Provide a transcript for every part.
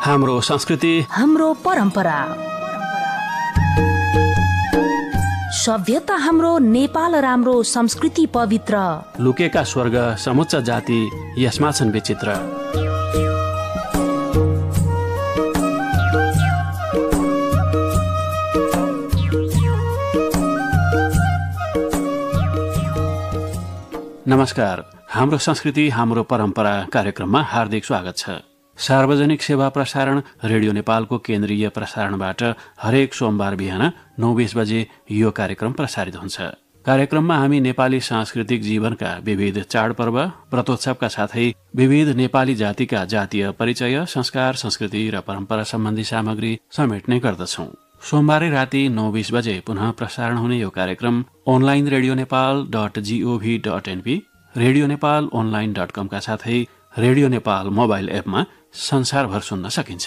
हाम्रो संस्कृति, हाम्रो परम्परा, सभ्यता हाम्रो नेपाल राम्रो, संस्कृति पवित्र। लुकेका स्वर्ग समुच्च जाति यसमा छन् विचित्र। नमस्कार, हाम्रो संस्कृति हाम्रो परम्परा कार्यक्रममा हार्दिक स्वागत छ। सार्वजनिक सेवा प्रसारण रेडियो नेपालको केन्द्रीय प्रसारणबाट हरेक सोमबार बिहान 9:20 बजे यो कार्यक्रम प्रसारित हुन्छ। कार्यक्रममा हामी नेपाली सांस्कृतिक जीवनका विविध चाडपर्व, व्रतोत्सवका साथै विविध नेपाली जातिका जातीय परिचय, संस्कार, संस्कृति र परम्परा सम्बन्धी सामग्री समेट्ने गर्दछौं। सोमबारै राति 9:20 बजे पुनः प्रसारण हुने यो कार्यक्रम अनलाइन रेडियो नेपाल.gov.np, रेडियो नेपाल online.com का साथै रेडियो नेपाल मोबाइल एपमा संसारभर सुन्न सकिन्छ।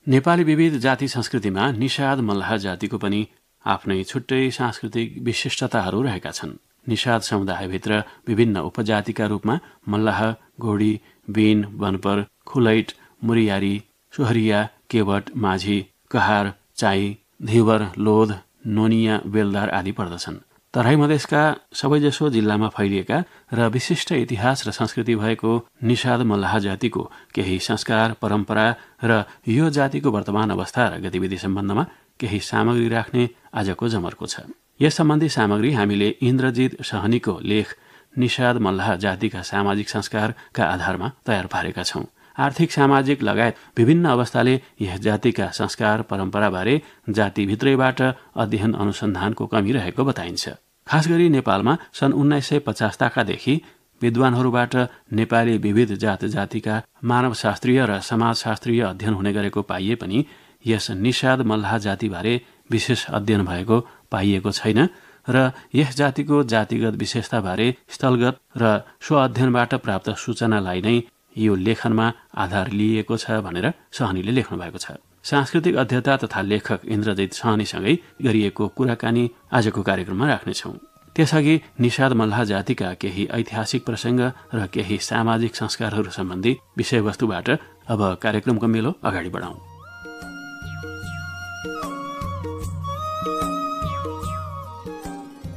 नेपाली विविध जाति संस्कृतिमा निषाद मल्लाह जातिको पनि आफ्नै छुट्टै सांस्कृतिक विशिष्टताहरू रहेका छन्। निषाद समुदायभित्र विभिन्न उपजातिका रूपमा मल्लाह, घोडी, बिन, बनपर, खुलैट, मुरियारी, सोहरिया, केवट, माझी, कहार, चाई, धिवर, लोध, नोनिया, बेलदार आदि पर्दछन्। तराई मधेसका सबैजसो जिल्लामा फैलिएका र विशिष्ट इतिहास र संस्कृति भएको निषाद मल्लाह जातिको केही संस्कार, परम्परा र यो जातिको वर्तमान अवस्था र गतिविधि सम्बन्धमा केही सामग्री राख्ने आजको जमर्को छ। यस सम्बन्धी सामग्री हामीले इन्द्रजित सहनीको लेख निषाद मल्लाह जातिका सामाजिक संस्कारका आधारमा तयार पारेका छौं। आर्थिक, सामाजिक लगायत विभिन्न अवस्थाले यस जातिका संस्कार, परम्पराबारे जातिभित्रैबाट अध्ययन अनुसन्धानको कमी रहेको बताइन्छ। खास गरी नेपालमा सन् 1950 विद्वानहरूबाट नेपाली विविध जात जातिका मानवशास्त्रीय र समाजशास्त्रीय अध्ययन हुने गरेको पाइए पनि यस निषाद मल्लाह जातिबारे विशेष अध्ययन भएको पाइएको छैन र यस जातिको जातिगत विशेषताबारे स्थलगत र स्वअध्ययनबाट प्राप्त सूचनालाई नै यो लेखनमा आधार लिएको छ भनेर सहनीले लेख्नु भएको छ। सांस्कृतिक अध्येता तथा लेखक इन्द्रजित सहनीसँगै गरिएको कुराकानी आजको कार्यक्रममा राख्नेछौं। त्यसअघि निषाद मल्लाह जातिका केही ऐतिहासिक प्रसंग र केही सामाजिक संस्कारहरू सम्बन्धी विषयवस्तुबाट अब कार्यक्रमको मेलो अगाडि बढाउँ।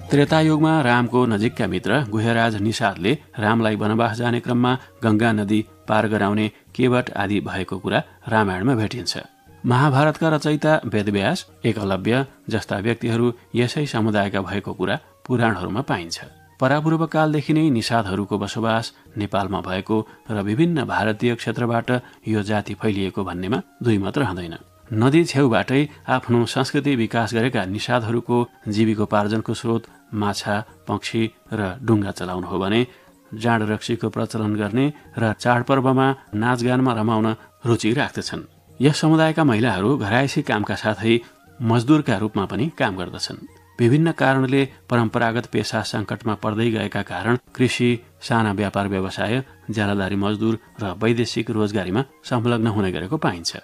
त्रेतायुगमा रामको नजिकका मित्र गुह्यराज निषादले रामलाई वनवास जाने क्रममा गंगा नदी पार गराउने केवट आदि भएको कुरा रामायणमा भेटिन्छ। महाभारतका रचयिता वेदव्यास, एकलव्य जस्ता व्यक्तिहरू यसै समुदायका भएको कुरा पुराणहरूमा पाइन्छ। परापूर्व कालदेखि नै निषादहरूको बसोबास नेपालमा भएको र विभिन्न भारतीय क्षेत्रबाट यो जाति फैलिएको भन्नेमा दुई मत रहँदैन। नदी छेउबाटै आफ्नो संस्कृति विकास गरेका निषादहरूको जीविकोपार्जनको स्रोत माछा, पक्षी र डुङ्गा चलाउनु हो भने जाँड रक्सीको प्रचलन गर्ने र चाडपर्वमा नाचगानमा रमाउन रुचि राख्दछन्। यस समुदायका महिलाहरू घरायसी कामका साथै मजदुरका रूपमा पनि काम गर्दछन्। विभिन्न कारणले परम्परागत पेशा संकटमा पर्दै गएका कारण कृषि, साना व्यापार व्यवसाय, ज्यालादारी मजदुर र वैदेशिक रोजगारीमा संलग्न हुने गरेको पाइन्छ।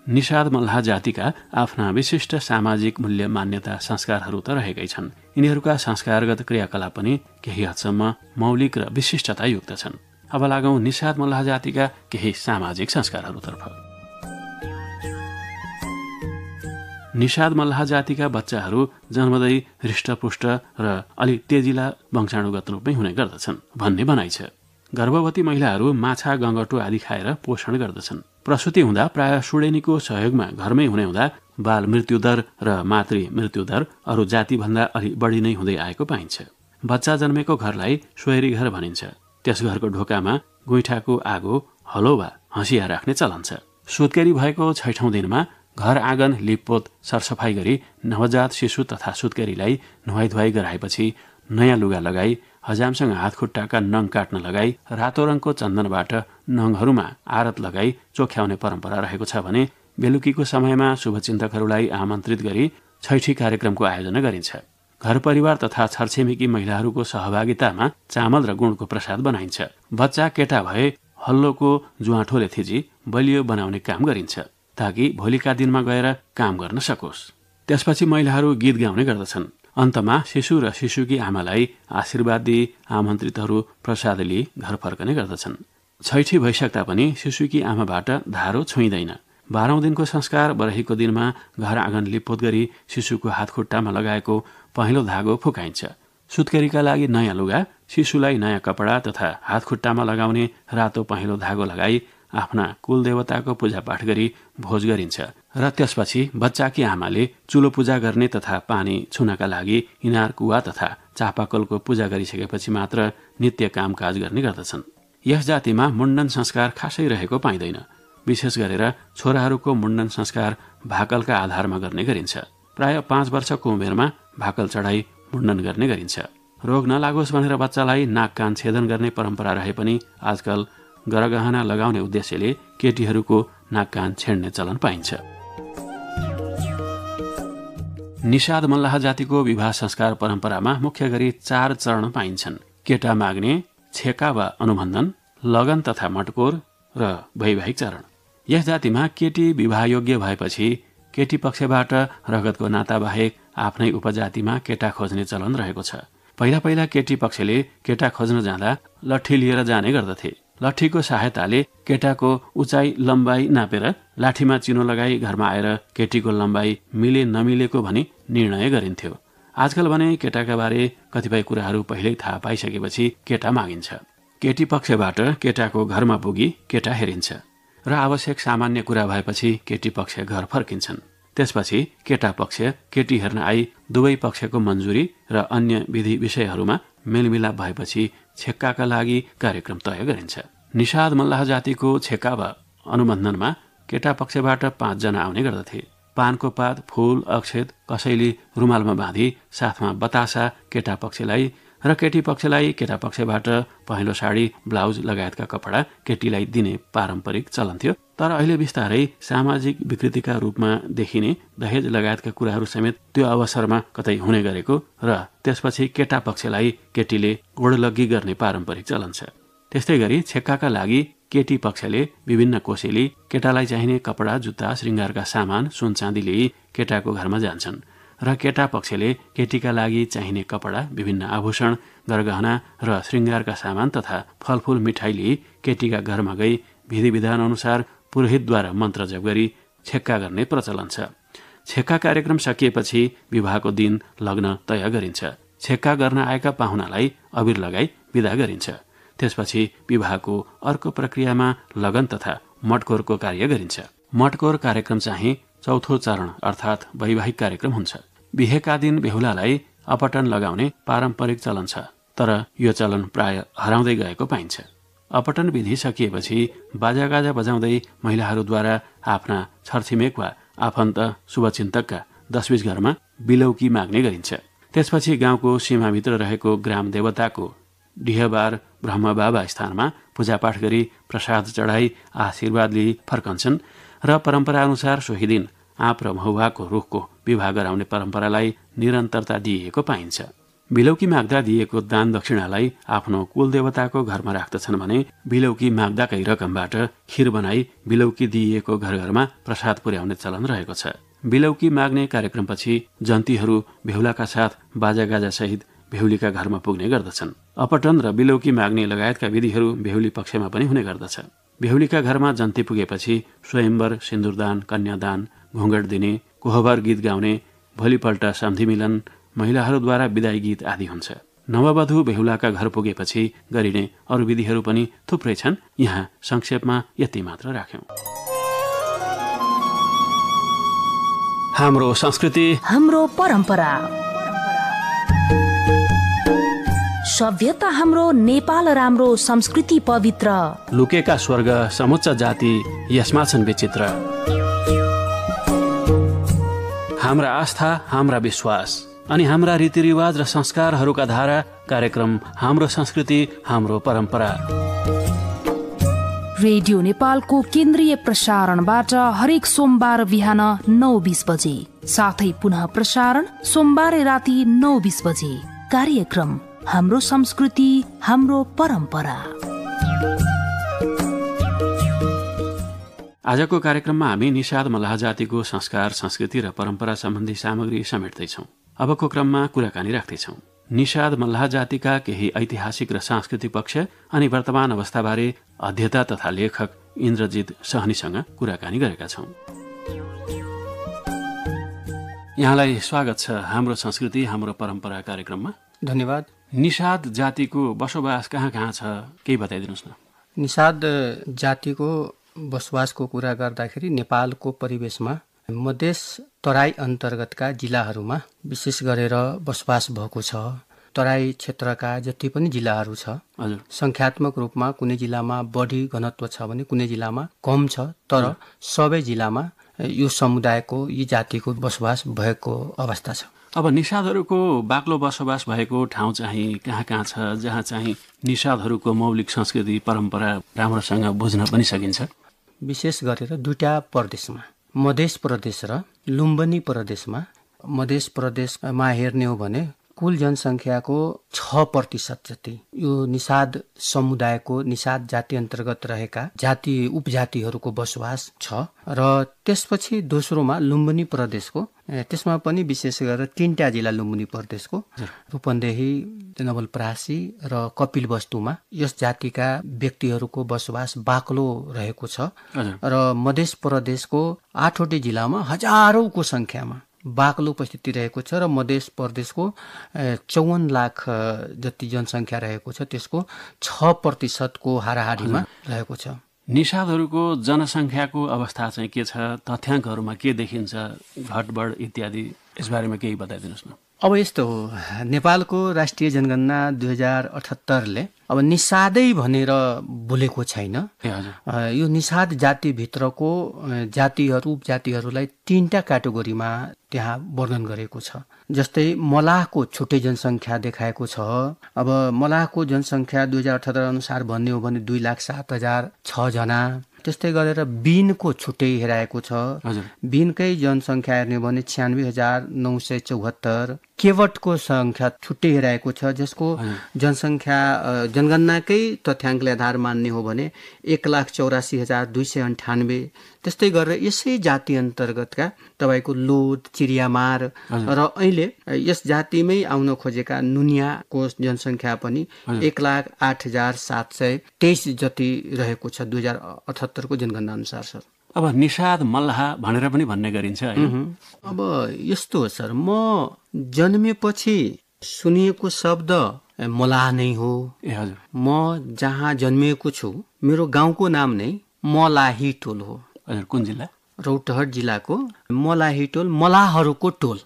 निषाद मल्लाह जातिका आफ्ना विशिष्ट सामाजिक मूल्य, मान्यता, संस्कारहरू त रहेकै छन्। यिनीहरूका संस्कारगत क्रियाकलाप पनि केही हदसम्म मौलिक र विशिष्टता युक्त छन्। अब लागौं निषाद मल्लाह जातिका केही सामाजिक संस्कारहरूतर्फ। निषाद मल्लाह जातिका बच्चाहरू जन्मदै हृष्टपुष्ट र अलि तेजिला वंशाणुगत रूपमै हुने गर्दछन् भन्ने भनाइ छ। गर्भवती महिलाहरू माछा, गंगटो आदि खाएर पोषण गर्दछन्। प्रसुति हुँदा प्राय सुडेनीको सहयोगमा घरमै हुने हुँदा बाल मृत्युदर र मातृ मृत्युदर अरू जातिभन्दा अलि बढी नै हुँदै आएको पाइन्छ। बच्चा जन्मेको घरलाई सोहेरी घर भनिन्छ। त्यस घरको ढोकामा गुइठाको आगो, हलो वा हँसिया राख्ने चलन छ। सुत्केरी भएको 6औं दिनमा घर आँगन लिपपोत सरसफाई गरी नवजात शिशु तथा सुत्केरीलाई नुहाइधुवाई गराएपछि नयाँ लुगा लगाई हजामसँग हात खुट्टाका नङ काट्न लगाई रातो रङको चन्दनबाट नङहरूमा आरत लगाई चोख्याउने परम्परा रहेको छ भने बेलुकीको समयमा शुभचिन्तकहरूलाई आमन्त्रित गरी छैठी कार्यक्रमको आयोजना गरिन्छ। घर परिवार तथा छरछिमेकी महिलाहरूको सहभागितामा चामल र गुणको प्रसाद बनाइन्छ। बच्चा केटा भए हल्लोको जुवाठोले थिची बलियो बनाउने काम गरिन्छ ताकि भोलिका दिनमा गएर काम गर्न सकोस्। त्यसपछि महिलाहरू गीत गाउने गर्दछन्। अन्तमा शिशु र शिशुकी आमालाई आशीर्वाद दिई आमन्त्रितहरू प्रसाद लिई घर फर्कने गर्दछन्। छैठी भइसक्दा पनि शिशुकी आमाबाट धारो छुइँदैन। 12औं दिनको संस्कार बरहीको दिनमा घर आँगन लिपोत गरी शिशुको हातखुट्टामा लगाएको पहिलो धागो फुकाइन्छ। सुत्केरीका लागि नयाँ लुगा, शिशुलाई नयाँ कपडा तथा हातखुट्टामा लगाउने रातो पहिलो धागो लगाई आफ्ना कुलदेवताको पूजापाठ गरी भोज गरिन्छ र त्यसपछि बच्चाकी आमाले चुलो पूजा गर्ने तथा पानी छुनका लागि इनार कुवा तथा चापाकलको पूजा गरिसकेपछि मात्र नित्य कामकाज गर्ने गर्दछन्। यस जातिमा मुण्डन संस्कार खासै रहेको पाइँदैन। विशेष गरेर छोराहरूको मुण्डन संस्कार भाकलका आधारमा गर्ने गरिन्छ। प्राय 5 वर्षको उमेरमा भाकल चढाई मुण्डन गर्ने गरिन्छ। रोग नलागोस् भनेर बच्चालाई नाक कान छेदन गर्ने परम्परा रहे पनि आजकल गरगहना लगाउने उद्देश्यले केटीहरूको नाक कान छेड्ने चलन पाइन्छ। निषाद मल्लाह जातिको विवाह संस्कार परम्परामा मुख्य गरी 4 चरण पाइन्छन्। केटा माग्ने, छेका वा अनुबन्धन, लगन तथा मटकोर र वैवाहिक चरण। यस जातिमा केटी विवाहयोग्य भएपछि केटी पक्षबाट रगतको नाता बाहेक आफ्नै उपजातिमा केटा खोज्ने चलन रहेको छ। पहिला पहिला केटी पक्षले केटा खोज्न जाँदा लट्ठी लिएर जाने गर्दथे। लट्ठीको सहायताले केटाको उचाइ लम्बाइ नापेर लाठीमा चिनो लगाई घरमा आएर केटीको लम्बाइ मिले नमिलेको भनी निर्णय गरिन्थ्यो। आजकल भने केटाका बारे कतिपय कुराहरू पहिल्यै थाहा पाइसकेपछि केटा मागिन्छ। केटी पक्षबाट केटाको घरमा पुगी केटा हेरिन्छ र आवश्यक सामान्य कुरा भएपछि केटी पक्ष घर फर्किन्छन्। त्यसपछि केटा पक्ष केटी हेर्न आई दुवै पक्षको मन्जुरी र अन्य विधि विषयहरूमा मेलमिलाप भएपछि छेक्काका लागि कार्यक्रम तय गरिन्छ। निषाद मल्लाह जातिको छेक्का वा अनुबन्धनमा केटा पक्षबाट 5 जना आउने गर्दथे। पानको पात, फूल, अक्षत कसैले रुमालमा बाँधी साथमा बतासा केटा पक्षलाई र केटी पक्षलाई केटा पक्षबाट पहेँलो साडी, ब्लाउज लगायतका कपडा केटीलाई दिने पारम्परिक चलन थियो। तर अहिले बिस्तारै सामाजिक विकृतिका रूपमा देखिने दहेज लगायतका कुराहरू समेत त्यो अवसरमा कतै हुने गरेको र त्यसपछि केटा पक्षलाई केटीले गोडलग्गी गर्ने पारम्परिक चलन छ। त्यस्तै गरी छेक्काका लागि केटी पक्षले विभिन्न कोसेली केटालाई चाहिने कपडा, जुत्ता, श्रृङ्गारका सामान, सुन चाँदी लिई केटाको घरमा जान्छन् र केटा पक्षले केटीका लागि चाहिने कपडा, विभिन्न आभूषण, गरगहना र श्रृङ्गारका सामान तथा फलफूल मिठाई लिई केटीका घरमा गई विधि विधान अनुसार पुरोहितद्वारा मन्त्र जप गरी छेक्का गर्ने प्रचलन छ। छेक्का कार्यक्रम सकिएपछि विवाहको दिन लग्न तय गरिन्छ। छेक्का गर्न आएका पाहुनालाई अबिर लगाई विदा गरिन्छ। त्यसपछि विवाहको अर्को प्रक्रियामा लगन तथा मटकोरको कार्य गरिन्छ। मटकोर कार्यक्रम चाहिँ चौथो चरण अर्थात् वैवाहिक कार्यक्रम हुन्छ। बिहेका दिन बेहुलालाई अपटन लगाउने पारम्परिक चलन छ, तर यो चलन प्राय हराउँदै गएको पाइन्छ। अपटन विधि सकिएपछि बाजागाजा बजाउँदै महिलाहरूद्वारा आफ्ना छरछिमेक वा आफन्त शुभचिन्तकका 10-20 घरमा बिलौकी माग्ने गरिन्छ। त्यसपछि गाउँको सीमाभित्र रहेको ग्राम देवताको डिहबार ब्रह्मबाबा स्थानमा पूजापाठ गरी प्रसाद चढाई आशीर्वाद लिई फर्कन्छन् र परम्पराअनुसार सोही दिन आँप र महुवाको रुखको विवाह गराउने परम्परालाई निरन्तरता दिइएको पाइन्छ। बिलौकी माग्दा दिएको दान दक्षिणालाई आफ्नो कुलदेवताको घरमा राख्दछन् भने बिलौकी माग्दाकै रकमबाट खिर बनाई बिलौकी दिइएको घर घरमा प्रसाद पुर्याउने चलन रहेको छ। बिलौकी माग्ने कार्यक्रमपछि जन्तीहरू बेहुलाका साथ बाजागाजा सहित बेहुलीका घरमा पुग्ने गर्दछन्। अपटन र बिलौकी माग्ने लगायतका विधिहरू बेहुली पक्षमा पनि हुने गर्दछ। बेहुलीका घरमा जन्ती पुगेपछि स्वयम्वर, सिन्दुरदान, कन्यादान, घुँघट दिने, कोहबर गीत गाउने, भोलिपल्ट सम्धि मिलन, महिलाहरूद्वारा विदाई गीत आदि हुन्छ। नववधु बेहुलाका घर पुगेपछि गरिने अरू विधिहरू पनि थुप्रै छन्। यहाँ संक्षेपमा यति मात्र राख्यौं। हाम्रो संस्कृति, हाम्रो परम्परा, सभ्यता हाम्रो नेपाल राम्रो, संस्कृति पवित्र, लुकेका स्वर्ग समुच्च जाति यसमा छन् विचित्र। हाम्रा आस्था, हाम्रा विश्वास अनि हाम्रा रीतिरिवाज र संस्कारहरूका धारा कार्यक्रम हाम्रो संस्कृति, हाम्रो परम्परा। रेडियो नेपालको केन्द्रीय प्रसारणबाट हरेक सोमबार बिहान 9:20 बजे, साथै पुनः प्रसारण सोमबार राति 9:20 बजे। कार्यक्रम हाम्रो संस्कृति, हाम्रो परम्परा। आजको कार्यक्रममा हामी निषाद मल्लाह जातिको संस्कार, संस्कृति र परम्परा सम्बन्धी सामग्री समेट्दैछौँ। अबको क्रममा कुराकानी राख्दैछौँ। निषाद मल्लाह जातिका केही ऐतिहासिक र सांस्कृतिक पक्ष अनि वर्तमान अवस्थाबारे अध्येता तथा लेखक इन्द्रजित सहनीसँग कुराकानी गरेका छौँ। यहाँलाई स्वागत छ हाम्रो संस्कृति हाम्रो परम्परा कार्यक्रममा। धन्यवाद। निषाद जातिको बसोबास कहाँ कहाँ छ केही बताइदिनुहोस् न। निषाद जातिको बसोबासको कुरा गर्दाखेरि नेपालको परिवेशमा मधेस तराई अन्तर्गतका जिल्लाहरूमा विशेष गरेर बसोबास भएको छ। तराई क्षेत्रका जति पनि जिल्लाहरू छ, संख्यात्मक रूपमा कुनै जिल्लामा बढी घनत्व छ भने कुनै जिल्लामा कम छ, तर सबै जिल्लामा यो समुदायको यी जातिको बसोबास भएको अवस्था छ। अब निषादहरूको बाक्लो बसोबास भएको ठाउँ चाहिँ कहाँ कहाँ छ, जहाँ चाहिँ निषादहरूको मौलिक संस्कृति परम्परा राम्रोसँग बुझ्न पनि सकिन्छ? विशेष गरेर दुईटा प्रदेशमा, मधेस प्रदेश र लुम्बिनी प्रदेशमा। मधेस प्रदेशमा हेर्ने हो भने कुल जनसङ्ख्याको 6% जति यो निषाद समुदायको, निषाद जाति अन्तर्गत रहेका जाति उपजातिहरूको बसोबास छ। र त्यसपछि दोस्रोमा लुम्बिनी प्रदेशको, त्यसमा पनि विशेष गरेर 3टा जिल्ला लुम्बिनी प्रदेशको, रूपन्देही, नवलपरासी र कपिलवस्तुमा यस जातिका व्यक्तिहरूको बसोबास बाक्लो रहेको छ। र मधेस प्रदेशको 8वटै जिल्लामा हजारौंको संख्यामा बाक्लो उपस्थिति रहेको छ। र मधेस प्रदेशको 54 लाख जति जनसङ्ख्या रहेको छ, त्यसको 6% को हाराहारीमा रहेको छ। निषादहरूको जनसङ्ख्याको अवस्था चाहिँ के छ, तथ्याङ्कहरूमा के देखिन्छ, घटबढ इत्यादि, यसबारेमा केही बताइदिनुहोस् न। अब यस्तो हो, नेपालको राष्ट्रिय जनगणना 2078ले अब निषादै भनेर बोलेको छैन। यो निषाद जातिभित्रको जातिहरू उपजातिहरूलाई 3टा क्याटेगोरीमा त्यहाँ वर्णन गरेको छ। जस्तै मलाहको छुट्टै जनसङ्ख्या देखाएको छ। अब मलाहको जनसङ्ख्या 2078 अनुसार भन्ने हो भने 2,07,006 जना। त्यस्तै गरेर बिनको छुट्टै हेराएको छ। बिनकै जनसङ्ख्या हेर्ने हो भने 96,974। केवटको सङ्ख्या छुट्टै हेराएको छ, जसको जनसङ्ख्या जनगणनाकै तथ्याङ्कले आधार मान्ने हो भने 1,84,298। त्यस्तै गरेर यसै जाति अन्तर्गतका तपाईँको लोध, चिरियामार र अहिले यस जातिमै आउन खोजेका नुनियाको जनसङ्ख्या पनि 1,08,723 जति रहेको छ 2078 को जनगणना अनुसार सर। अब निषाद मल्लाह भनेर पनि भन्ने गरिन्छ हैन? अब यस्तो हो सर, म जन्मेपछि सुनिएको शब्द मलाह नै हो। म जहाँ जन्मिएको छु मेरो गाउँको नाम नै मलाही टोल हो। कुन जिल्ला? रौतहट जिल्लाको मलाही टोल, मलाहहरूको टोल।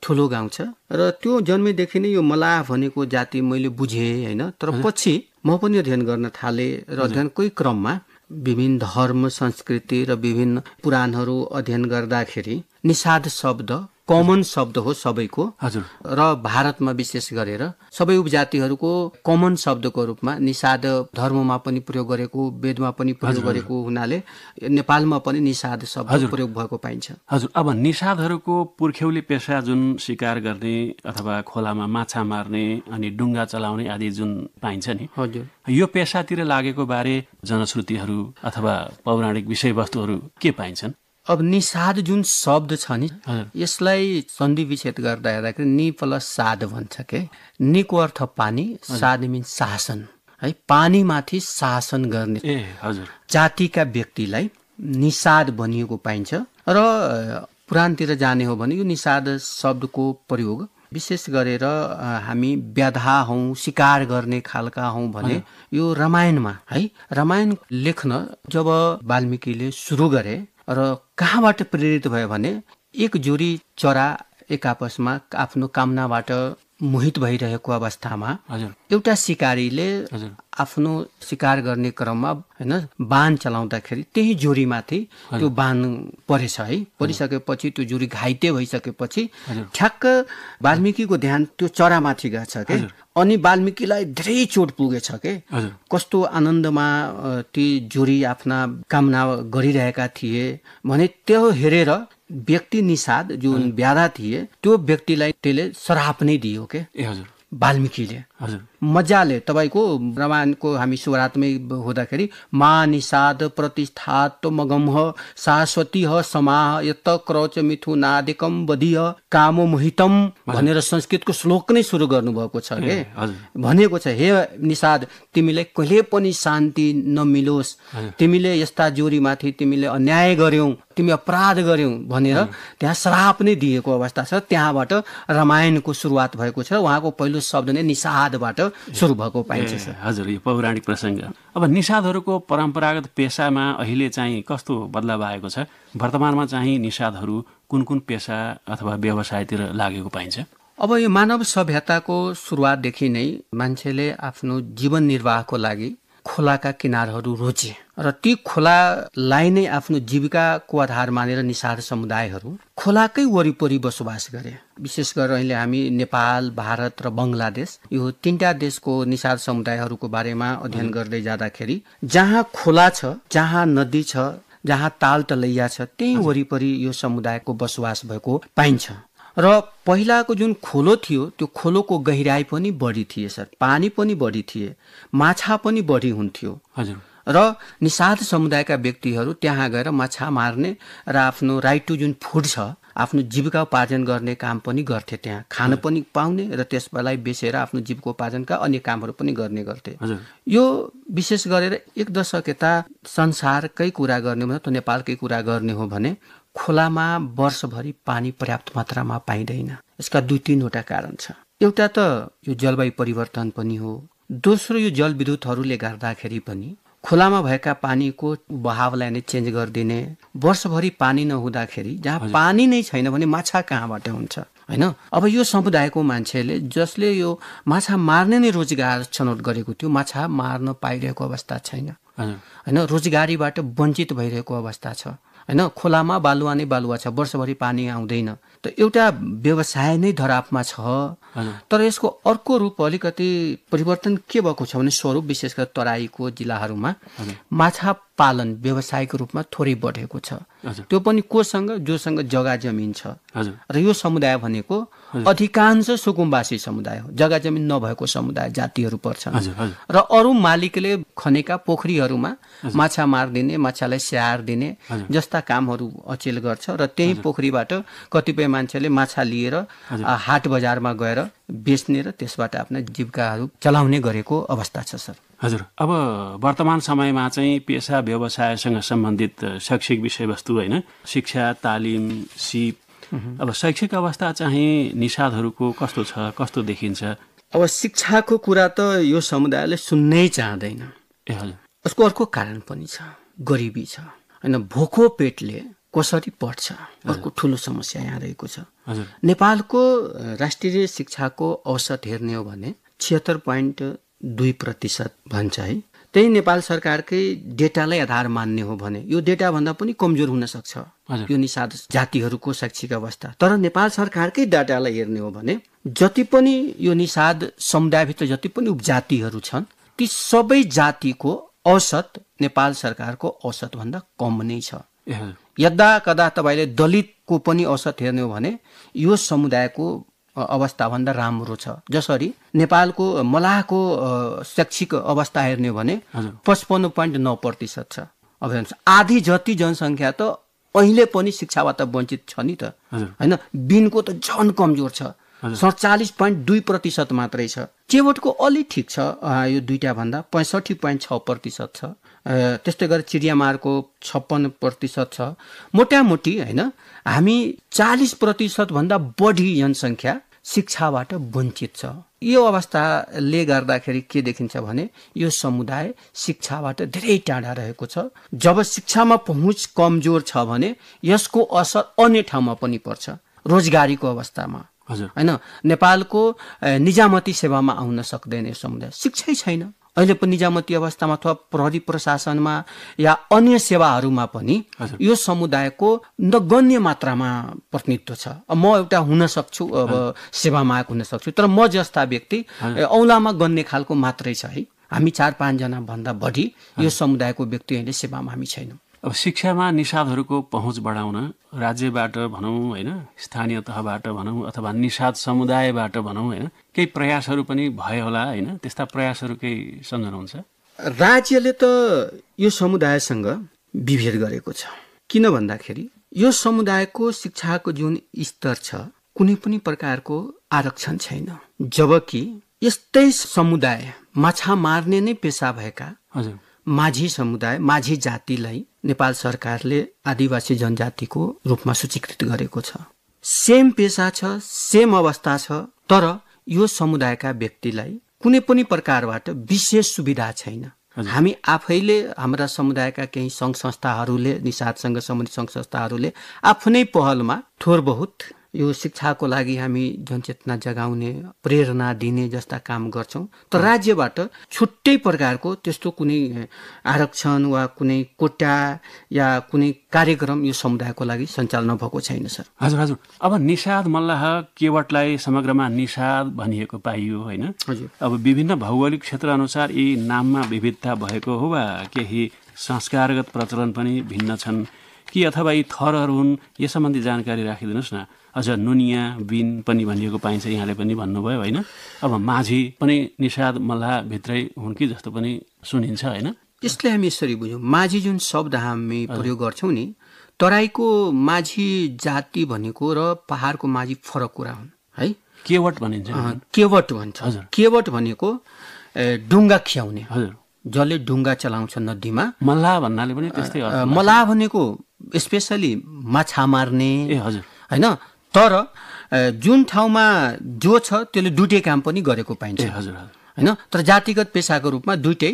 ठुलो गाउँ छ। र त्यो जन्मेदेखि नै यो मलाह भनेको जाति मैले बुझेँ हैन। तर पछि म पनि अध्ययन गर्न थालेँ र अध्ययनकै क्रममा विभिन्न धर्म, संस्कृति र विभिन्न पुराणहरू अध्ययन गर्दाखेरि निषाद शब्द कमन शब्द हो सबैको। र भारतमा विशेष गरेर सबै उपजातिहरूको कमन शब्दको रूपमा निषाद धर्ममा पनि प्रयोग गरेको, वेदमा पनि प्रयोग गरेको हुनाले नेपालमा पनि निषाद शब्द प्रयोग भएको पाइन्छ। हजुर, अब निषादहरूको पुर्ख्यौली पेसा जुन शिकार गर्ने अथवा खोलामा माछा मार्ने अनि डुङ्गा चलाउने आदि जुन पाइन्छ नि, हजुर, यो पेसातिर लागेको बारे जनश्रुतिहरू अथवा पौराणिक विषयवस्तुहरू के पाइन्छन्? अब निषाद जुन शब्द छ नि, यसलाई सन्धि विच्छेद गर्दा हेर्दाखेरि नि प्लस साद भन्छ के। निको अर्थ पानी, साद मिन्स शासन है, पानीमाथि शासन गर्ने जातिका व्यक्तिलाई निषाद भनिएको पाइन्छ। र पुराणतिर जाने हो भने यो निषाद शब्दको प्रयोग विशेष गरेर हामी व्याधा हौँ, शिकार गर्ने खालका हौँ भने यो रामायणमा है, रामायण लेख्न जब वाल्मीकिले सुरु गरे र कहाँबाट प्रेरित भयो भने एक जोडी चरा एक आपसमा आफ्नो कामनाबाट मोहित भइरहेको अवस्थामा एउटा शिकारीले आफ्नो शिकार गर्ने क्रममा हैन बाण चलाउँदाखेरि त्यही जोरीमाथि त्यो बाण परेछ है। परिसकेपछि त्यो जोरी घाइते भइसकेपछि ठ्याक्क वाल्मीकिको ध्यान त्यो चरामाथि गएछ के। अनि वाल्मीकिलाई धेरै चोट पुगेछ के। कस्तो आनन्दमा ती जोरी आफ्ना कामना गरिरहेका थिए भने त्यो हेरेर व्यक्ति निषाद जुन व्याधा थिए त्यो व्यक्तिलाई त्यसले श्राप नै दियो के वाल्मीकिले। मजाले तपाईँको रामायणको हामी सुरुवातमै हुँदाखेरि मा निषाद प्रतिष्ठात्व मगमह शाश्वती समाह यत क्रौच मिथुनादिकम बधिय कामो मोहितम भनेर संस्कृतको श्लोक नै सुरु गर्नुभएको छ के भनेको छ हे निषाद तिमीले कहिले पनि शान्ति नमिलोस्, तिमीले यस्ता जोरीमाथि तिमीले अन्याय गर्यौ, तिमी अपराध गर्यौ भनेर त्यहाँ श्राप नै दिएको अवस्था छ। त्यहाँबाट रामायणको सुरुवात भएको छ। उहाँको पहिलो शब्द नै निषादबाट सुरु भएको पाइन्छ सर। हजुर, यो पौराणिक प्रसङ्ग। अब निषादहरूको परम्परागत पेसामा अहिले चाहिँ कस्तो बदलाव आएको छ? वर्तमानमा चाहिँ निषादहरू कुन कुन पेसा अथवा व्यवसायतिर लागेको पाइन्छ? अब यो मानव सभ्यताको सुरुवातदेखि नै मान्छेले आफ्नो जीवन निर्वाहको लागि खोलाका किनारहरू रोजे र ती खोलालाई नै आफ्नो जीविकाको आधार मानेर निषाद समुदायहरू खोलाकै वरिपरि बसोबास गरे। विशेष गरेर अहिले हामी नेपाल, भारत र बङ्गलादेश यो तीनटा देशको निषाद समुदायहरूको बारेमा अध्ययन गर्दै जाँदाखेरि जहाँ खोला छ, जहाँ नदी छ, जहाँ ताल तलैया छ, त्यही वरिपरि यो समुदायको बसोबास भएको पाइन्छ। र पहिलाको जुन खोलो थियो त्यो खोलोको गहिराई पनि बढी थिए सर, पानी पनि बढी थिए, माछा पनि बढी हुन्थ्यो। हजुर। र निषाद समुदायका व्यक्तिहरू त्यहाँ गएर माछा मार्ने र आफ्नो राइट टु जुन फुड छ, आफ्नो जीविका उपार्जन गर्ने काम पनि गर्थे। त्यहाँ खान पनि पाउने र त्यसलाई बेचेर आफ्नो जीविकोपार्जनका अन्य कामहरू पनि गर्ने गर्थे। यो विशेष गरेर एक दशक यता संसारकै कुरा गर्ने हो भने, त नेपालकै कुरा गर्ने हो भने खोलामा वर्षभरि पानी पर्याप्त मात्रामा पाइँदैन। यसका 2-3वटा कारण छ। एउटा त यो जलवायु परिवर्तन पनि हो, दोस्रो यो जलविद्युतहरूले गर्दाखेरि पनि खोलामा भएका पानीको बहावलाई नै चेन्ज गरिदिने, वर्षभरि पानी नहुँदाखेरि जहाँ पानी नै छैन भने माछा कहाँबाट हुन्छ हैन। अब यो समुदायको मान्छेले जसले यो माछा मार्ने नै रोजगार छनौट गरेको थियो, माछा मार्न पाइरहेको अवस्था छैन हैन, रोजगारीबाट वञ्चित भइरहेको अवस्था छ हैन। खोलामा बालुवा नै बालुवा छ, वर्षभरि पानी आउँदैन। त एउटा व्यवसाय नै धरापमा छ। तर यसको अर्को रूप अलिकति परिवर्तन के भएको छ भने स्वरूप विशेष गरी तराईको जिल्लाहरूमा माछा पालन व्यावसायिक रूपमा थोरै बढेको छ। त्यो पनि कोसँग जोसँग जग्गा जमिन छ। र यो समुदाय भनेको अधिकांश सुकुम्बासी समुदाय हो, जग्गा जमिन नभएको समुदाय जातिहरू पर्छन्। र अरू मालिकले खनेका पोखरीहरूमा माछा मारिदिने, माछालाई स्याहार दिने जस्ता कामहरू अचेल गर्छ। र त्यही पोखरीबाट कतिपय मान्छेले माछा लिएर हाट बजारमा गएर बेच्ने र त्यसबाट आफ्ना जीविकाहरू चलाउने गरेको अवस्था छ सर। हजुर, अब वर्तमान समयमा चाहिँ पेसा व्यवसायसँग सम्बन्धित शैक्षिक विषयवस्तु होइन, शिक्षा, तालिम, सिप, अब शैक्षिक अवस्था चाहिँ निषादहरूको कस्तो छ, कस्तो देखिन्छ? अब शिक्षाको कुरा त यो समुदायले सुन्नै चाहँदैन। यसको अर्को कारण पनि छ, गरिबी छ हैन। भोको पेटले कसरी पढ्छ, अर्को ठुलो समस्या यहाँ रहेको छ। नेपालको राष्ट्रिय शिक्षाको औसत हेर्ने हो भने 76.2% भन्छ है। त्यही नेपाल सरकारकै डेटालाई आधार मान्ने हो भने यो डेटा भन्दा पनि कमजोर हुन सक्छ यो निषाद जातिहरूको शैक्षिक अवस्था। तर नेपाल सरकारकै डाटालाई हेर्ने हो भने जति पनि यो निषाद समुदायभित्र जति पनि उपजातिहरू छन्, ती सबै जातिको औसत नेपाल सरकारको औसत भन्दा कम नै छ। यद्दा कदा तपाईँले दलितको पनि औसत हेर्ने हो भने यो समुदायको अवस्थाभन्दा राम्रो छ। जसरी नेपालको मलाहको शैक्षिक अवस्था हेर्ने हो भने 55.9% छ। अब हेर्नुहोस्, आधी जति जनसङ्ख्या त अहिले पनि शिक्षाबाट वञ्चित छ नि त हैन। बिनको त झन कमजोर छ, 47.2% मात्रै छ। चेवटको अलि ठिक छ, यो दुईटा भन्दा 65.6% छ। त्यस्तै गरी चिडियामारको 56% छ। मोटामोटी हैन हामी 40% भन्दा बढी जनसङ्ख्या शिक्षाबाट वञ्चित छ। यो अवस्थाले गर्दाखेरि के देखिन्छ भने यो समुदाय शिक्षाबाट धेरै टाढा रहेको छ। जब शिक्षामा पहुँच कमजोर छ भने यसको असर अन्य ठाउँमा पनि पर्छ, रोजगारीको अवस्थामा हैन। नेपालको निजामती सेवामा आउन सक्दैन यो समुदाय, शिक्षै छैन। अहिले पनि निजामती अवस्थामा अथवा प्रहरी प्रशासनमा या अन्य सेवाहरूमा पनि यो समुदायको नगण्य मात्रामा प्रतिनिधित्व छ। म एउटा हुन सक्छु, अब सेवामा आएको हुन सक्छु, तर म जस्ता व्यक्ति औलामा गन्ने खालको मात्रै छ है। हामी 4-5 जना भन्दा बढी यो समुदायको व्यक्ति अहिले सेवामा हामी छैनौँ। अब शिक्षामा निषादहरूको पहुँच बढाउन राज्यबाट भनौँ होइन, स्थानीय तहबाट भनौँ अथवा निषाद समुदायबाट भनौँ होइन, केही प्रयासहरू पनि भयो होला होइन, त्यस्ता प्रयासहरू केही सम्झनुहुन्छ? राज्यले त यो समुदायसँग विभेद गरेको छ। किन भन्दाखेरि यो समुदायको शिक्षाको जुन स्तर छ कुनै पनि प्रकारको आरक्षण छैन, जबकि यस्तै समुदाय माछा मार्ने नै पेसा भएका माझी समुदाय, माझी जातिलाई नेपाल सरकारले आदिवासी जनजातिको रूपमा सूचीकृत गरेको छ। सेम पेसा छ, सेम अवस्था छ, तर यो समुदायका व्यक्तिलाई कुनै पनि प्रकारबाट विशेष सुविधा छैन। हामी आफैले हाम्रा समुदायका केही सङ्घ संस्थाहरूले, निषादसँग सम्बन्धित सङ्घ संस्थाहरूले आफ्नै पहलमा थोर बहुत यो शिक्षाको लागि हामी जनचेतना जगाउने, प्रेरणा दिने जस्ता काम गर्छौं। तर राज्यबाट छुट्टै प्रकारको त्यस्तो कुनै आरक्षण वा कुनै कोटा या कुनै कार्यक्रम यो समुदायको लागि सञ्चालन भएको छैन सर। हजुर हजुर। अब निषाद मल्लाह केवटलाई समग्रमा निषाद भनिएको पाइयो होइन? हजुर। अब विभिन्न भौगोलिक क्षेत्र अनुसार यी नाममा विविधता भएको हो वा केही संस्कारगत प्रचलन पनि भिन्न छन् कि अथवा यी थरहरू हुन्? यस सम्बन्धी जानकारी राखिदिनुहोस् न। अझ नुनिया बिन पनि भनिएको पाइन्छ, यहाँले पनि भन्नुभयो होइन? अब माझी पनि निषाद मल्लाह भित्रै हुन् कि जस्तो पनि सुनिन्छ होइन? यसलाई हामी यसरी बुझौँ, माझी जुन शब्द हामी प्रयोग गर्छौँ नि, तराईको माझी जाति भनेको र पहाडको माझी फरक कुरा हुन् है। केवट भनिन्छ, केवट भन्छ। केवट भनेको डुङ्गा खियाउने, जसले डुङ्गा चलाउँछ नदीमा। मल्लाह भन्नाले पनि त्यस्तै हो। मल्लाह भनेको स्पेसली माछा मार्ने होइन, तर जुन ठाउँमा जो छ त्यसले दुईटै काम पनि गरेको पाइन्छ होइन। तर जातिगत पेसाको रूपमा दुईटै,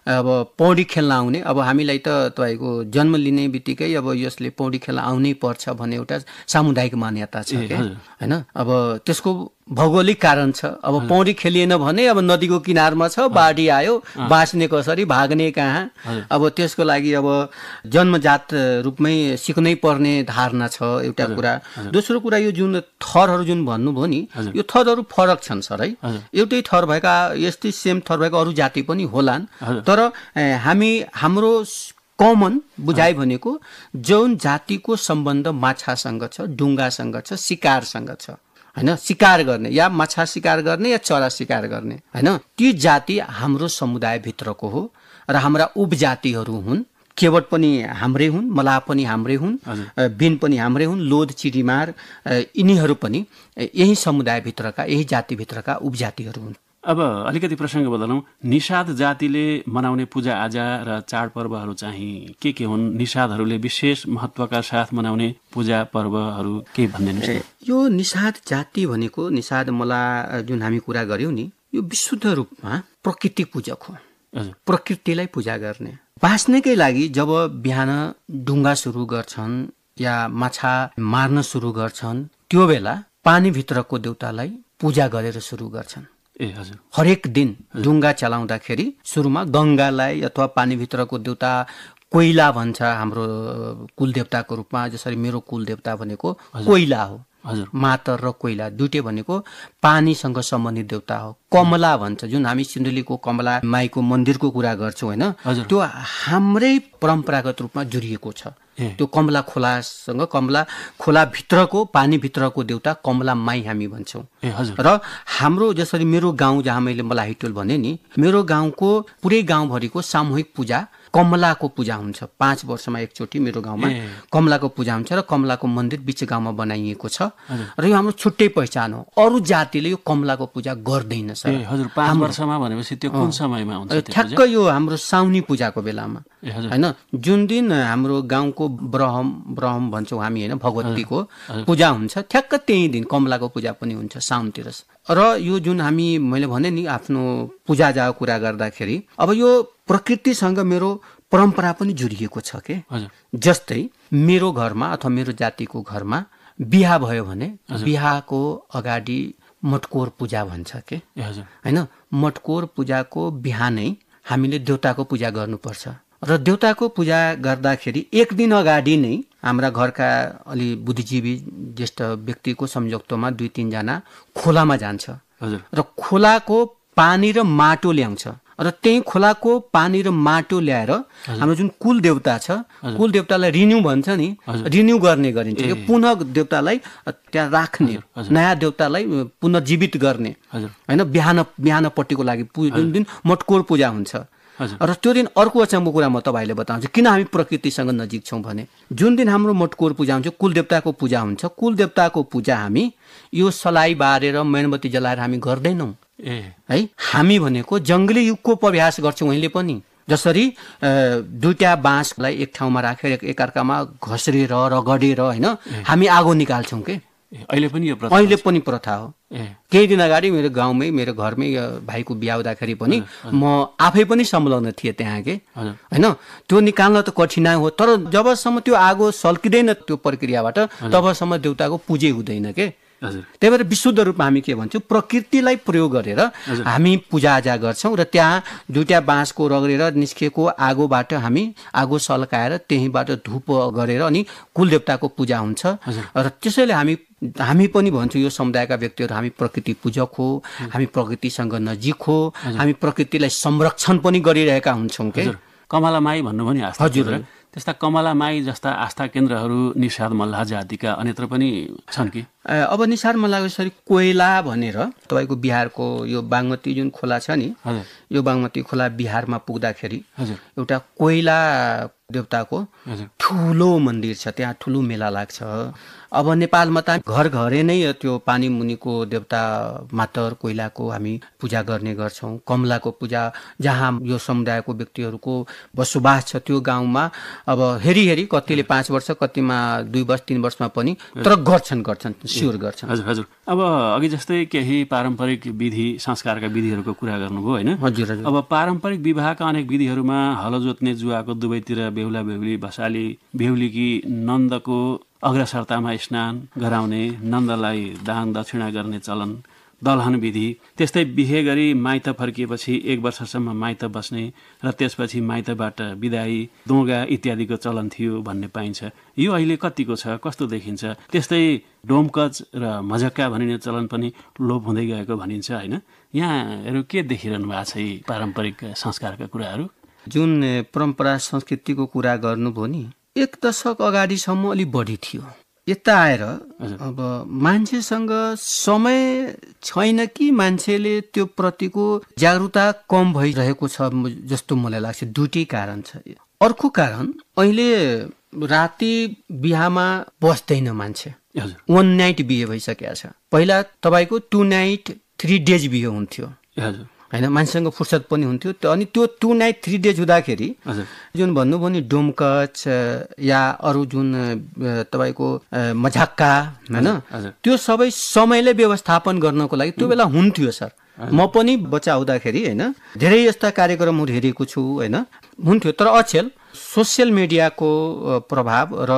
अब पौडी खेल्न आउने, अब हामीलाई त तपाईँको जन्म लिने बित्तिकै अब यसले पौडी खेल्न आउनै पर्छ भन्ने एउटा सामुदायिक मान्यता छ होइन। अब त्यसको भौगोलिक कारण छ। अब पौडी खेलिएन भने अब नदीको किनारमा छ, बाढी आयो, बाँच्ने कसरी, भाग्ने कहाँ, अब त्यसको लागि अब जन्मजात रूपमै सिक्नै पर्ने धारणा छ एउटा कुरा। दोस्रो कुरा, यो जुन थरहरू जुन भन्नुभयो नि, यो थरहरू फरक छन् सर है। एउटै थर भएका, यस्तै सेम थर भएका अरू जाति पनि होलान्, तर हाम्रो कमन बुझाइ भनेको जुन जातिको सम्बन्ध माछासँग छ, डुङ्गासँग छ, शिकारसँग छ होइन, शिकार गर्ने या माछा शिकार गर्ने या चरा शिकार गर्ने होइन, ती जाति हाम्रो समुदायभित्रको हो र हाम्रा उपजातिहरू हुन्। केवट पनि हाम्रै हुन्, मल्लाह पनि हाम्रै हुन्, बिन पनि हाम्रै हुन्, लोध, चिरीमार यिनीहरू पनि यही समुदायभित्रका, यही जातिभित्रका उपजातिहरू हुन्। अब अलिकति प्रसङ्ग बदलौँ। निषाद जातिले मनाउने पूजाआजा र चाडपर्वहरू चाहिँ के हुन्? निषादहरूले विशेष महत्त्वका साथ मनाउने पूजा पर्वहरू के भनिदिनुहोस्? यो निषाद जाति भनेको, निषाद मल्लाह जुन हामी कुरा गऱ्यौँ नि, यो विशुद्ध रूपमा प्रकृति पूजक हो। प्रकृतिलाई पूजा गर्ने, बाँच्नकै लागि जब बिहान डुङ्गा सुरु गर्छन् या माछा मार्न सुरु गर्छन्, त्यो बेला पानीभित्रको देउतालाई पूजा गरेर सुरु गर्छन्। हरेक दिन डुङ्गा चलाउँदाखेरि सुरुमा गङ्गालाई अथवा पानीभित्रको देउता, कोइला भन्छ हाम्रो कुलदेवताको रूपमा। जसरी मेरो कुलदेवता भनेको कोइला हो, मातर र कोइला दुईटै भनेको पानीसँग सम्बन्धित देउता हो। कमला भन्छ, जुन हामी सिन्धुलीको कमला माईको मन्दिरको कुरा गर्छौँ होइन, त्यो हाम्रै परम्परागत रूपमा जोडिएको छ। त्यो कमला खोलासँग, कमला खोलाभित्रको पानीभित्रको देउता कमला माई हामी भन्छौँ। र हाम्रो जसरी मेरो गाउँ जहाँ मैले मलाहीटोल भने नि, मेरो गाउँको पुरै गाउँभरिको सामूहिक पूजा कमलाको पूजा हुन्छ। 5 वर्षमा एकचोटि मेरो गाउँमा कमलाको पूजा हुन्छ र कमलाको मन्दिर बिच गाउँमा बनाइएको छ र यो हाम्रो छुट्टै पहिचान हो। अरू जातिले यो कमलाको पूजा गर्दैन सर। हजुर, 5 वर्षमा भनेपछि त्यो कुन समयमा हुन्छ? ठ्याक्क यो हाम्रो साउनी पूजाको बेलामा होइन, जुन दिन हाम्रो गाउँको ब्रह्म भन्छौँ हामी होइन, भगवतीको पूजा हुन्छ, ठ्याक्क त्यही दिन कमलाको पूजा पनि हुन्छ साउनतिर। र यो जुन मैले भने नि आफ्नो पूजाजाको कुरा गर्दाखेरि, अब यो प्रकृतिसँग मेरो परम्परा पनि जोडिएको छ के। जस्तै मेरो घरमा अथवा मेरो जातिको घरमा बिहा भयो भने बिहाको अगाडि मटकोर पूजा भन्छ के होइन। मटकोर पूजाको बिहानै हामीले देउताको पूजा गर्नुपर्छ र देउताको पूजा गर्दाखेरि एक दिन अगाडि नै हाम्रा घरका अलि बुद्धिजीवी ज्येष्ठ व्यक्तिको संयोक्तमा 2-3 जना खोलामा जान्छ र खोलाको पानी र माटो ल्याउँछ र त्यही खोलाको पानी र माटो ल्याएर हाम्रो जुन कुल देवता छ, कुल देवतालाई रिन्यू भन्छ नि, रिन्यू गर्ने गरिन्छ। यो पुनः देवतालाई त्यहाँ राख्ने, नयाँ देवतालाई पुनर्जीवित गर्ने होइन। बिहानपट्टिको लागि जुन दिन मटकोर पूजा हुन्छ र त्यो दिन अर्को अचम्मको कुरा म तपाईँले बताउँछु किन हामी प्रकृतिसँग नजिक छौँ भने जुन दिन हाम्रो मटकोर पूजा हुन्छ, कुल देवताको पूजा हुन्छ, कुल देवताको पूजा हामी यो सलाई बारेर मेणबत्ती जलाएर हामी गर्दैनौँ है। हामी भनेको जङ्गली युगको अभ्यास गर्छौँ अहिले पनि। जसरी दुईटा बाँसलाई एक ठाउँमा राखेर एकअर्कामा घस्रेर रगडेर होइन हामी आगो निकाल्छौँ के अहिले पनि प्रथा हो। केही दिन अगाडि मेरो गाउँमै मेरो घरमै भाइको बिहा हुँदाखेरि पनि म आफै पनि संलग्न थिएँ त्यहाँ के होइन। त्यो निकाल्न त कठिनाइ हो, तर जबसम्म त्यो आगो सल्किँदैन त्यो प्रक्रियाबाट तबसम्म देउताको पूजै हुँदैन के। त्यही भएर विशुद्ध रूपमा हामी के भन्छौँ, प्रकृतिलाई प्रयोग गरेर हामी पूजाआजा गर्छौँ र त्यहाँ दुईटा बाँसको रगडेर निस्किएको आगोबाट हामी आगो सल्काएर त्यहीँबाट धुप गरेर अनि कुलदेवताको पूजा हुन्छ। र त्यसैले हामी पनि भन्छौँ यो समुदायका व्यक्तिहरू हामी प्रकृति पूजक हो, हामी प्रकृतिसँग नजिक हो, हामी प्रकृतिलाई संरक्षण पनि गरिरहेका हुन्छौँ के। कमला माई भन्नु पनि आस्था। हजुर, त्यस्ता कमला माई जस्ता आस्था केन्द्रहरू निषाद मल्लहा जातिका अन्यत्र पनि छन् कि? अब निषाद मल्लहा यसरी कोइला भनेर तपाईँको बिहारको यो बागमती जुन खोला छ नि, यो बागमती खोला बिहारमा पुग्दाखेरि एउटा कोइला देवताको ठुलो मन्दिर छ, त्यहाँ ठुलो मेला लाग्छ। अब नेपालमा त घर घरै नै त्यो पानी मुनिको देवता मातर कोइलाको हामी पूजा गर्ने गर्छौँ। कमलाको पूजा जहाँ यो समुदायको व्यक्तिहरूको बसोबास छ त्यो गाउँमा अब हेरी कतिले 5 वर्ष कतिमा 2 वर्ष 3 वर्षमा पनि तर गर्छन् स्योर गर्छन्। हजुर। अब अघि जस्तै केही पारम्परिक विधि संस्कारका विधिहरूको कुरा गर्नुभयो होइन? हजुर। अब पारम्परिक विवाहका अनेक विधिहरूमा हलो जोत्ने जुवाको दुवैतिर बेहुला बेहुली बसाली बेहुलीकी नन्दको अग्रसरतामा स्नान गराउने, नन्दलाई दान दक्षिणा गर्ने चलन, दलहन विधि, त्यस्तै बिहे गरी माइत फर्किएपछि 1 वर्षसम्म माइत बस्ने र त्यसपछि माइतबाट बिदाई, दोगा इत्यादिको चलन थियो भन्ने पाइन्छ। यो अहिले कतिको छ, कस्तो देखिन्छ? त्यस्तै डोमकच र मजक्का भनिने चलन पनि लोप हुँदै गएको भनिन्छ होइन? यहाँहरू के देखिरहनु भएको छ यी पारम्परिक संस्कारका कुराहरू? जुन परम्परा संस्कृतिको कुरा गर्नुभयो नि, 1 दशक अगाडिसम्म अलिक बढी थियो। यता आएर अब मान्छेसँग समय छैन कि मान्छेले त्यो प्रतिको जागरुकता कम भइरहेको छ जस्तो मलाई लाग्छ। दुईटै कारण छ। अर्को कारण अहिले राति बिहामा बस्दैन मान्छे, 1 नाइट बिहे भइसकेको छ। पहिला तपाईँको 2 नाइट 3 डेज बिहे हुन्थ्यो होइन, मान्छेसँग फुर्सद पनि हुन्थ्यो। अनि त्यो 2 नाइट 3 डेज हुँदाखेरि जुन भन्नुभयो नि डोमकच या अरू जुन तपाईँको मझाक्का होइन, त्यो सबै समयले व्यवस्थापन गर्नको लागि त्यो बेला हुन्थ्यो सर। म पनि बच्चा हुँदाखेरि होइन धेरै यस्ता कार्यक्रमहरू हेरेको छु होइन, हुन्थ्यो। तर अचेल सोसियल मिडियाको प्रभाव र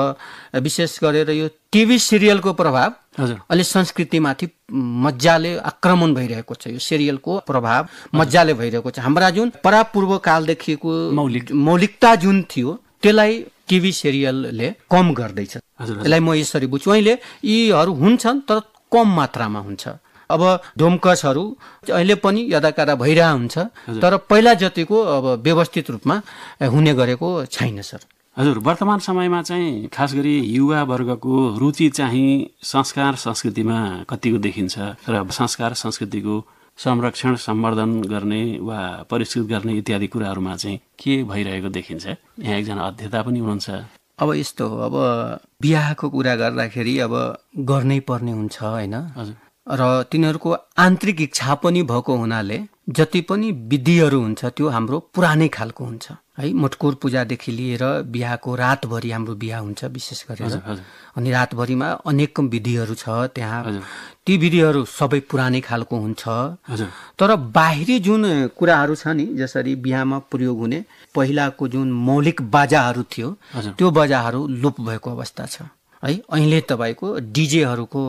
विशेष गरेर यो टिभी सिरियलको प्रभाव अहिले संस्कृतिमाथि मजाले आक्रमण भइरहेको छ। यो सिरियलको प्रभाव मजाले भइरहेको छ। हाम्रा जुन परापूर्व कालदेखिको मौलिकता जुन थियो त्यसलाई टिभी सिरियलले कम गर्दैछ। यसलाई म यसरी बुझ्छु। अहिले यीहरू हुन्छन् तर कम मात्रामा हुन्छ। अब डोमकचहरू अहिले पनि यदाकदा भइरहेको हुन्छ, तर पहिला जतिको अब व्यवस्थित रूपमा हुने गरेको छैन सर। हजुर, वर्तमान समयमा चाहिँ खास गरी युवा वर्गको रुचि चाहिँ संस्कार संस्कृतिमा कतिको देखिन्छ र संस्कार संस्कृतिको संरक्षण सम्वर्धन गर्ने वा परिष्कृत गर्ने इत्यादि कुराहरूमा चाहिँ के भइरहेको देखिन्छ? यहाँ एकजना अध्येता पनि हुनुहुन्छ। अब यस्तो हो, अब बिहाको कुरा गर्दाखेरि अब गर्नै पर्ने हुन्छ होइन, र तिनीहरूको आन्तरिक इच्छा पनि भएको हुनाले जति पनि विधिहरू हुन्छ त्यो हाम्रो पुरानै खालको हुन्छ है। मटकोर पूजादेखि लिएर बिहाको रातभरि हाम्रो बिहा हुन्छ विशेष गरेर, अनि रातभरिमा अनेक विधिहरू छ त्यहाँ। ती विधिहरू सबै पुरानै खालको हुन्छ। तर बाहिरी जुन कुराहरू छ नि, जसरी बिहामा प्रयोग हुने पहिलाको जुन मौलिक बाजाहरू थियो त्यो बाजाहरू लोप भएको अवस्था छ है। अहिले तपाईँको डिजेहरूको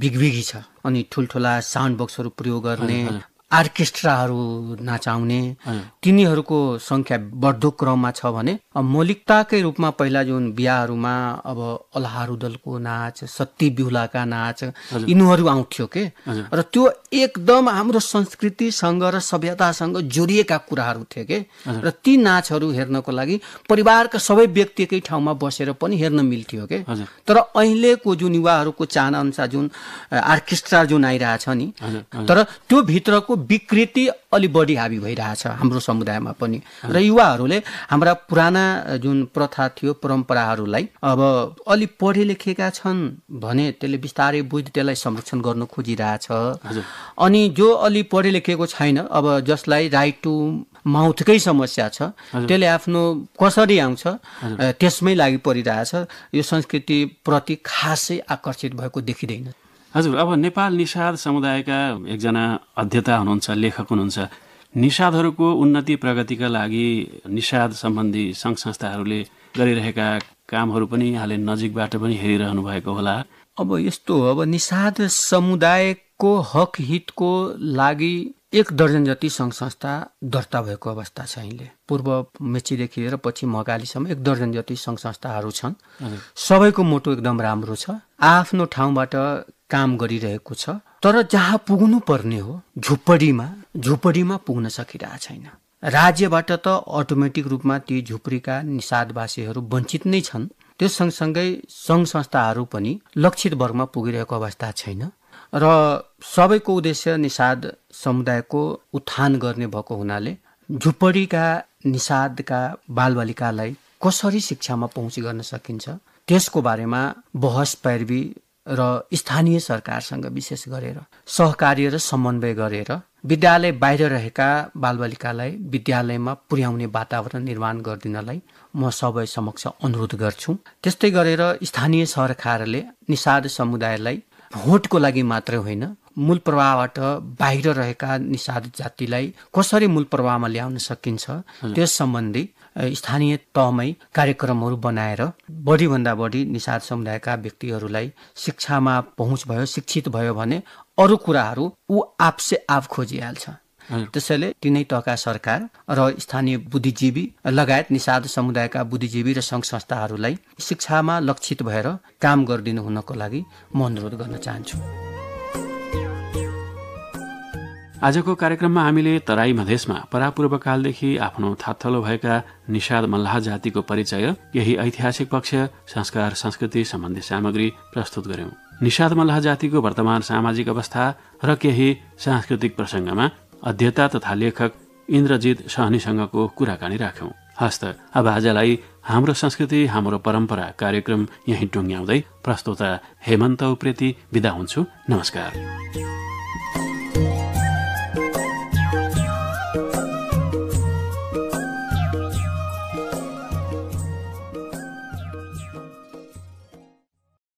बिगबिगी छ, अनि ठुल्ठुला साउन्ड बक्सहरू प्रयोग गर्ने, आर्केस्ट्राहरू नाचाउने तिनीहरूको संख्या बढ्दो क्रममा छ भने मौलिकताकै रूपमा पहिला जुन बिहाहरूमा अब अल्हारुदलको नाच, सत्ती बिहुलाका नाच यिनीहरू आउँथ्यो के, र त्यो एकदम हाम्रो संस्कृतिसँग र सभ्यतासँग जोडिएका कुराहरू थिए के, र ती नाचहरू हेर्नको लागि परिवारका सबै व्यक्ति एकै ठाउँमा बसेर पनि हेर्न मिल्थ्यो के। तर अहिलेको जुन युवाहरूको चाहना अनुसार जुन आर्केस्ट्रा जुन आइरहेछ नि, तर त्यो भित्रको विकृति अलि बढी हावी भइरहेछ हाम्रो समुदायमा पनि, र युवाहरूले हाम्रा पुराना जुन प्रथा थियो परम्पराहरूलाई अब अलि पढे लेखेका छन् भने त्यसले बिस्तारै बुझ्दै त्यसलाई संरक्षण गर्न खोजिरहेछ। अनि जो अलि पढे लेखेको छैन, अब जसलाई राइट टु माउथकै समस्या छ, त्यसले आफ्नो कसरी आउँछ त्यसमै लागि परिरहेछ। यो संस्कृति प्रति खासै आकर्षित भएको देखिँदैन। हजुर, अब नेपाल निषाद समुदायका एकजना अध्येता हुनुहुन्छ, लेखक हुनुहुन्छ। निषादहरूको उन्नति प्रगतिका लागि निषाद सम्बन्धी सङ्घ संस्थाहरूले गरिरहेका कामहरू पनि यहाँले नजिकबाट पनि हेरिरहनु भएको होला। अब यस्तो हो, अब निषाद समुदायको हक हितको लागि 1 दर्जन जति सङ्घ संस्था दर्ता भएको अवस्था छ। अहिले पूर्व मेचीदेखि लिएर पछि मगालीसम्म 1 दर्जन जति सङ्घ संस्थाहरू छन्। सबैको मोटो एकदम राम्रो छ, आफ्नो ठाउँबाट काम गरिरहेको छ। तर जहाँ पुग्नु पर्ने हो झुपडीमा पुग्न सकिरहेको छैन। राज्यबाट त अटोमेटिक रूपमा ती झुपडीका निषादवासीहरू वञ्चित नै छन्। त्यो सँगसँगै सङ्घ संस्थाहरू पनि लक्षित वर्गमा पुगिरहेको अवस्था छैन, र सबैको उद्देश्य निषाद समुदायको उत्थान गर्ने भएको हुनाले झुपडीका निषादका बालबालिकालाई कसरी शिक्षामा पहुँच गर्न सकिन्छ त्यसको बारेमा बहस पैरवी र स्थानीय सरकारसँग विशेष गरेर सहकार्य र समन्वय गरेर विद्यालय बाहिर रहेका बालबालिकालाई विद्यालयमा पुर्याउने वातावरण निर्माण गरिदिनलाई म सबै समक्ष अनुरोध गर्छु। त्यस्तै गरेर स्थानीय सरकारले निषाद समुदायलाई भोटको लागि मात्रै होइन, मूल प्रवाहबाट बाहिर रहेका निषाद जातिलाई कसरी मूल प्रवाहमा ल्याउन सकिन्छ त्यस सम्बन्धी स्थानीय तहमै कार्यक्रमहरू बनाएर बढीभन्दा बढी निषाद समुदायका व्यक्तिहरूलाई शिक्षामा पहुँच भयो, शिक्षित भयो भने अरू कुराहरू ऊ आपसे आप खोजिहाल्छ। त्यसैले तिनै तहका सरकार र स्थानीय बुद्धिजीवी लगायत निषाद समुदायका बुद्धिजीवी र सङ्घ संस्थाहरूलाई शिक्षामा लक्षित भएर काम गरिदिनु हुनको लागि म अनुरोध गर्न चाहन्छु। आजको कार्यक्रममा हामीले तराई मधेसमा परापूर्वकालदेखि आफ्नो थात्थलो भएका निषाद मल्लाह जातिको परिचय, यही ऐतिहासिक पक्ष, संस्कार, संस्कृति सम्बन्धी सामग्री प्रस्तुत गर्यौं। निषाद मल्लाह जातिको वर्तमान सामाजिक अवस्था र केही सांस्कृतिक प्रसंगमा अध्येता तथा लेखक इन्द्रजित सहनीसँगको कुराकानी राख्यौं। हस्त अब आजलाई हाम्रो संस्कृति हाम्रो परम्परा कार्यक्रम यही टुङ्ग्याउँदै प्रस्तोता हेमन्त उप्रेती बिदा हुन्छु। नमस्कार।